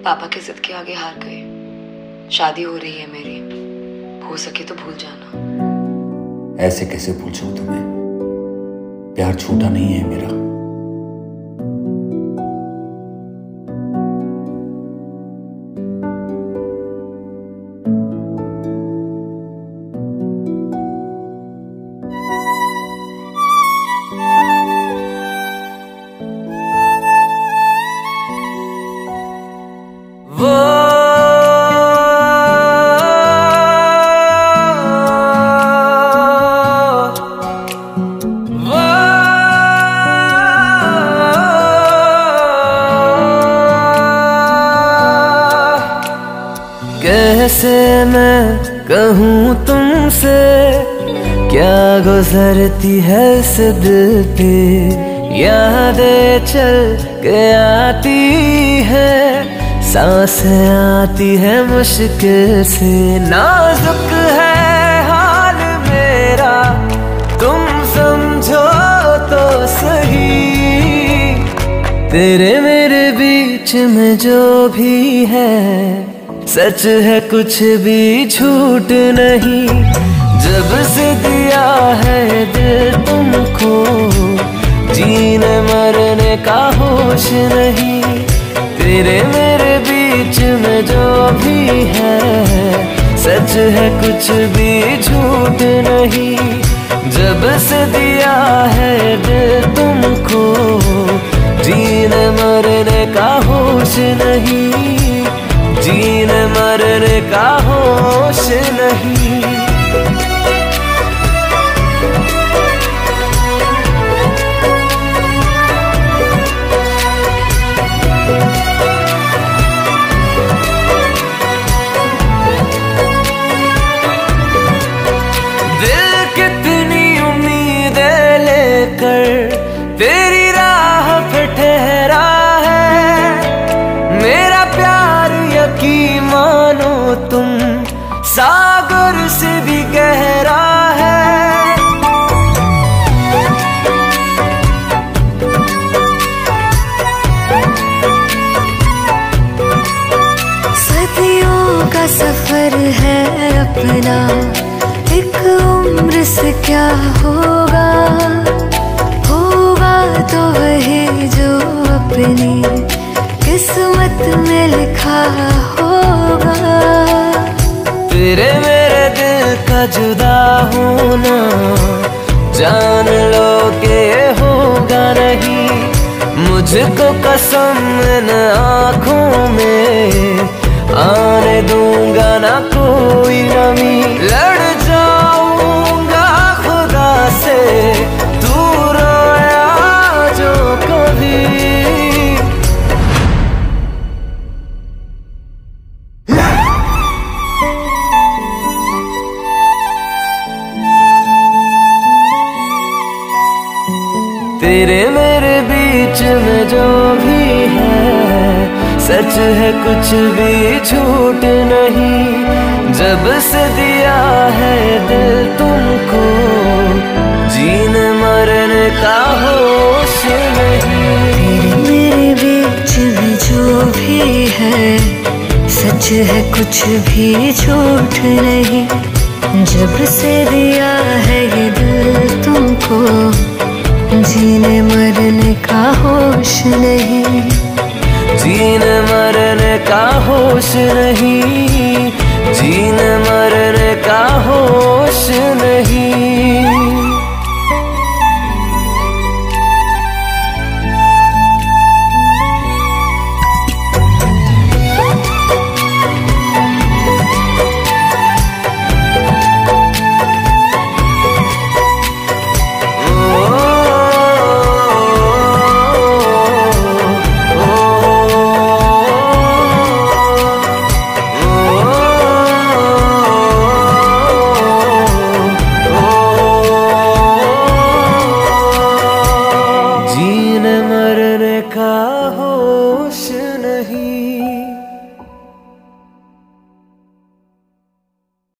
पापा की जिद के आगे हार गए। शादी हो रही है मेरी, हो सके तो भूल जाना। ऐसे कैसे भूल जाऊं तुम्हें? प्यार छूटा नहीं है मेरा। कैसे मैं कहूँ तुमसे क्या गुजरती है इस दिल पे, यादें चल के आती है, सांसें आती है मुश्किल से। नाजुक है हाल मेरा, तुम समझो तो सही। तेरे मेरे बीच में जो भी है सच है, कुछ भी झूठ नहीं। जब से दिया है दिल तुमको, जीने मरने का होश नहीं। तेरे मेरे बीच में जो भी है सच है, कुछ भी झूठ नहीं। जब से दिया है दिल तुमको, जीने मरने का होश नहीं। जीने मरने का होश नहीं। दिल कितनी उम्मीदें लेकर तेरी राह पे ठहरा है। मेरा प्यार यकीन मानो तुम, सागर से भी गहरा है। सदियों का सफर है अपना, एक उम्र से क्या होगा। होगा तो वही जो अपनी किस्मत में लिखा होगा। तेरे मेरे दिल का जुदा होना, जान लो कि होगा नहीं। मुझको कसम इन आँखों में आने दूंगा ना कोई नमी। लड़ जाऊंगा खुदा से तू रोया जो कभी। तेरे मेरे बीच में जो भी है सच है, कुछ भी झूठ नहीं। जब से दिया है दिल तुमको, जीने मरने का होश नहीं। तेरे मेरे बीच में जो भी है सच है, कुछ भी झूठ नहीं। जब से दिया है ये दिल तुमको, जीने मरने का होश नहीं। जीने मरने का होश नहीं।